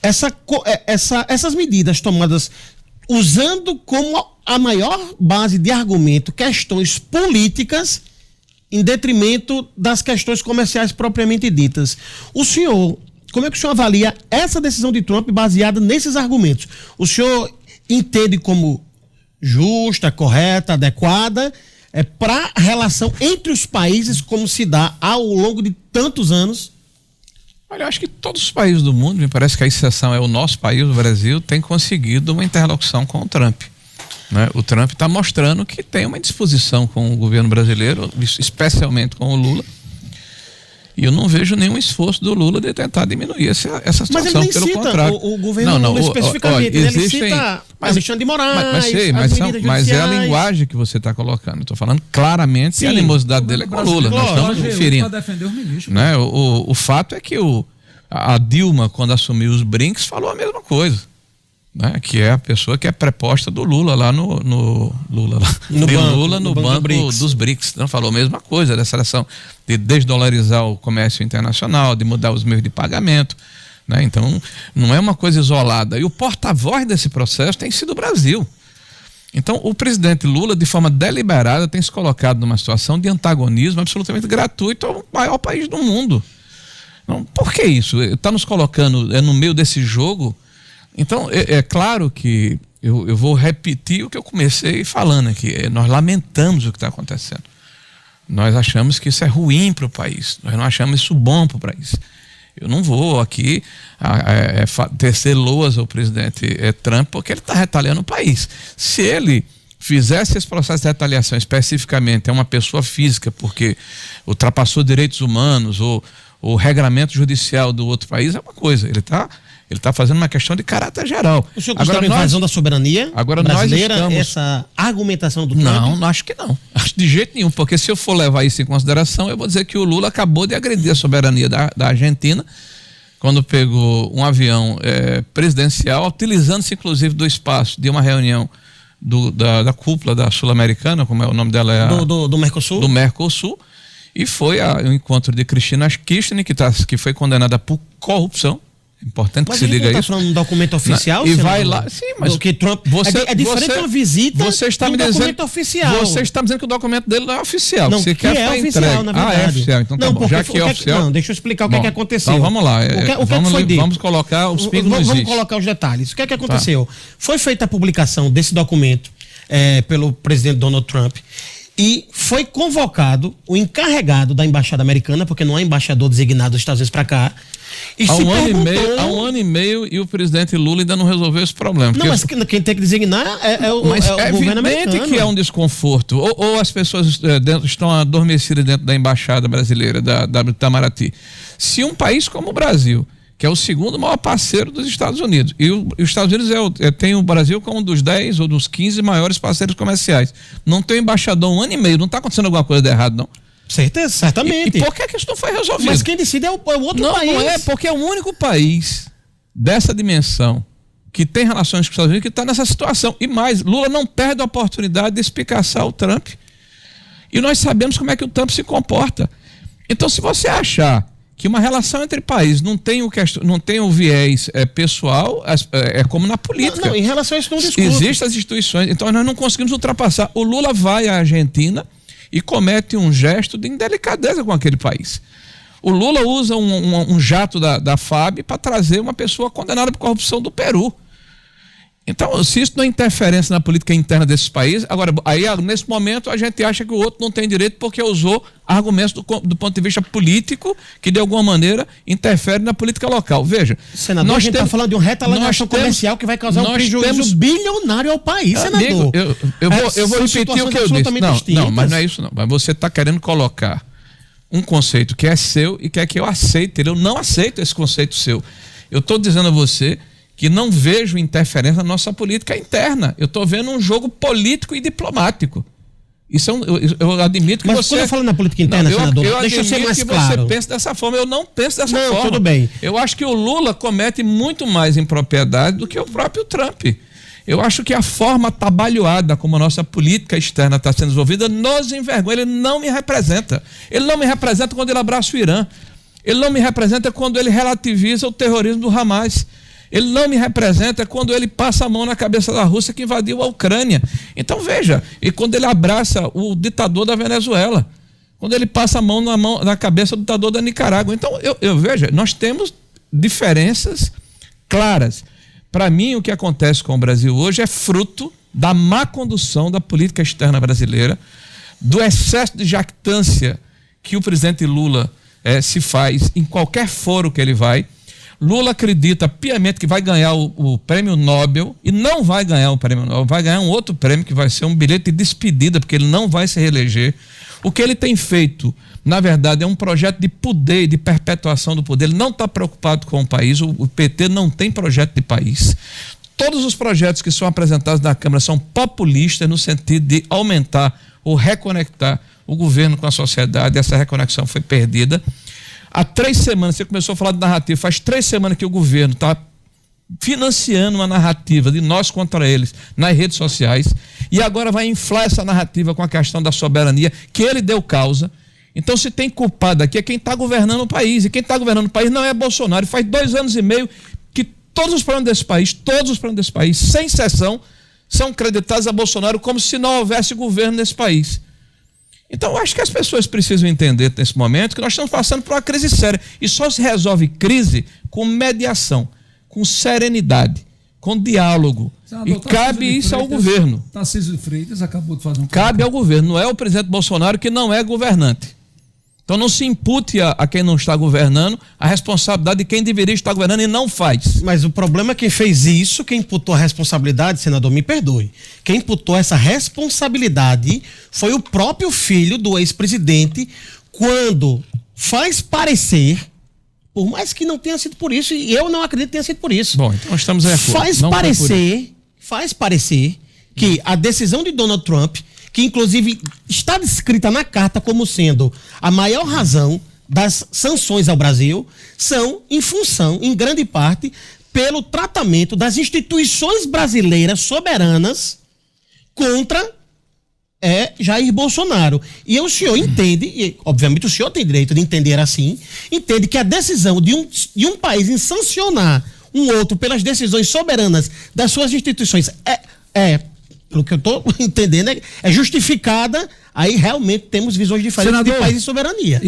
Essas medidas tomadas usando como a maior base de argumento questões políticas em detrimento das questões comerciais propriamente ditas. Como é que o senhor avalia essa decisão de Trump baseada nesses argumentos? O senhor entende como justa, correta, adequada para a relação entre os países como se dá ao longo de tantos anos? Olha, eu acho que todos os países do mundo, me parece que a exceção é o nosso país, o Brasil, tem conseguido uma interlocução com o Trump. Né? O Trump está mostrando que tem uma disposição com o governo brasileiro, especialmente com o Lula. E eu não vejo nenhum esforço do Lula de tentar diminuir essa situação. Mas ele nem pelo cita contrário. o governo Lula especificamente. Olha, ele cita Alexandre de Moraes, mas é a linguagem que você está colocando. Estou falando claramente que a animosidade dele é com o Lula. Nós estamos referindo. Né? O fato é que a Dilma, quando assumiu os BRICS, falou a mesma coisa. Né? Que é a pessoa que é preposta do Lula lá no banco dos BRICS. Não falou a mesma coisa dessa ação de desdolarizar o comércio internacional, de mudar os meios de pagamento. Né? Então, não é uma coisa isolada. E o porta-voz desse processo tem sido o Brasil. Então, o presidente Lula, de forma deliberada, tem se colocado numa situação de antagonismo absolutamente gratuito ao maior país do mundo. Então, por que isso? Está nos colocando no meio desse jogo. Então, é claro que eu vou repetir o que eu comecei falando aqui. Nós lamentamos o que está acontecendo. Nós achamos que isso é ruim para o país. Nós não achamos isso bom para o país. Eu não vou aqui tecer loas ao presidente Trump porque ele está retaliando o país. Se ele fizesse esse processo de retaliação especificamente a uma pessoa física porque ultrapassou direitos humanos ou o regramento judicial do outro país, é uma coisa. Ele está fazendo uma questão de caráter geral. O senhor considera uma invasão da soberania brasileira, essa argumentação do Trump? Não, acho que não. Acho de jeito nenhum, porque se eu for levar isso em consideração, eu vou dizer que o Lula acabou de agredir a soberania da Argentina, quando pegou um avião presidencial, utilizando-se inclusive do espaço de uma reunião da cúpula da Sul-Americana, como é o nome dela? Do Mercosul. Do Mercosul, e foi o encontro de Cristina Kirchner, que foi condenada por corrupção. Importante que se diga isso. Mas ele está falando de um documento oficial? E vai lá, sim, mas que Trump, é diferente de uma visita de um documento oficial. Você está me dizendo que o documento dele não é oficial. Não, que é oficial, na verdade. É oficial, então tá bom. Já que é oficial... Não, deixa eu explicar o que é que aconteceu. Então vamos lá. O que é que foi dito? Vamos colocar os pingos nos is. Vamos colocar os detalhes. O que é que aconteceu? Foi feita a publicação desse documento pelo presidente Donald Trump e foi convocado o encarregado da embaixada americana, porque não há embaixador designado dos Estados Unidos para cá. Há um ano e meio e o presidente Lula ainda não resolveu esse problema. Não, mas quem tem que designar é o governo americano. Evidente que é um desconforto. Ou as pessoas estão adormecidas dentro da embaixada brasileira, da Itamaraty. Se um país como o Brasil, que é o segundo maior parceiro dos Estados Unidos, e os Estados Unidos tem o Brasil como um dos 10 ou dos 15 maiores parceiros comerciais, não tem embaixador um ano e meio, não está acontecendo alguma coisa de errado, não? Certeza, certamente. E por que isso não foi resolvido? Mas quem decide é o outro país. Não é, porque é o único país dessa dimensão que tem relações com os Estados Unidos que está nessa situação. E mais, Lula não perde a oportunidade de espicaçar o Trump. E nós sabemos como é que o Trump se comporta. Então, se você achar que uma relação entre países não tem o viés pessoal, é como na política. Não, em relação a isso não discuto. Existem as instituições, então nós não conseguimos ultrapassar. O Lula vai à Argentina e comete um gesto de indelicadeza com aquele país. O Lula usa um jato da FAB para trazer uma pessoa condenada por corrupção do Peru. Então, se isso não é interferência na política interna desses países, agora, aí nesse momento a gente acha que o outro não tem direito porque usou argumentos do ponto de vista político que de alguma maneira interfere na política local. Veja, senador, a gente está falando de uma retaliação comercial que vai causar um prejuízo bilionário ao país, senador. Eu vou repetir o que eu disse. Não, mas não é isso não. Mas você está querendo colocar um conceito que é seu e quer que eu aceite. Eu não aceito esse conceito seu. Eu estou dizendo a você que não vejo interferência na nossa política interna. Eu estou vendo um jogo político e diplomático. Isso eu admito que Mas quando eu falo na política interna, senador, deixa eu ser mais claro. Você pensa dessa forma, eu não penso dessa forma. Tudo bem. Eu acho que o Lula comete muito mais impropriedade do que o próprio Trump. Eu acho que a forma atabalhoada como a nossa política externa está sendo desenvolvida nos envergonha. Ele não me representa. Ele não me representa quando ele abraça o Irã. Ele não me representa quando ele relativiza o terrorismo do Hamas. Ele não me representa quando ele passa a mão na cabeça da Rússia que invadiu a Ucrânia. Então veja, e quando ele abraça o ditador da Venezuela, quando ele passa a mão na cabeça do ditador da Nicarágua. Então eu veja, nós temos diferenças claras. Para mim, o que acontece com o Brasil hoje é fruto da má condução da política externa brasileira, do excesso de jactância que o presidente Lula se faz em qualquer foro que ele vai. Lula acredita piamente que vai ganhar o prêmio Nobel e não vai ganhar o prêmio Nobel, vai ganhar um outro prêmio que vai ser um bilhete de despedida, porque ele não vai se reeleger. O que ele tem feito, na verdade, é um projeto de poder e de perpetuação do poder. Ele não está preocupado com o país, o PT não tem projeto de país. Todos os projetos que são apresentados na Câmara são populistas no sentido de aumentar ou reconectar o governo com a sociedade. Essa reconexão foi perdida. Há 3 semanas, você começou a falar de narrativa, faz 3 semanas que o governo está financiando uma narrativa de nós contra eles nas redes sociais e agora vai inflar essa narrativa com a questão da soberania que ele deu causa. Então, se tem culpado aqui é quem está governando o país, e quem está governando o país não é Bolsonaro. Faz 2 anos e meio que todos os problemas desse país, sem exceção, são creditados a Bolsonaro como se não houvesse governo nesse país. Então, eu acho que as pessoas precisam entender nesse momento que nós estamos passando por uma crise séria. E só se resolve crise com mediação, com serenidade, com diálogo. Senador, e cabe isso ao governo. Tarcísio de Freitas acabou de fazer um... Cabe ao governo, não é o presidente Bolsonaro que não é governante. Então não se impute a quem não está governando a responsabilidade de quem deveria estar governando e não faz. Mas o problema é quem fez isso, quem imputou a responsabilidade, senador, me perdoe. Quem imputou essa responsabilidade foi o próprio filho do ex-presidente, quando faz parecer, por mais que não tenha sido por isso, e eu não acredito que tenha sido por isso. Bom, então nós estamos aí a faz parecer que a decisão de Donald Trump, que inclusive está descrita na carta como sendo a maior razão das sanções ao Brasil, são em função, em grande parte, pelo tratamento das instituições brasileiras soberanas contra Jair Bolsonaro. E o senhor entende, e obviamente o senhor tem direito de entender assim, entende que a decisão de um país em sancionar um outro pelas decisões soberanas das suas instituições pelo que eu estou entendendo, é justificada. Aí realmente temos visões diferentes de país e soberania.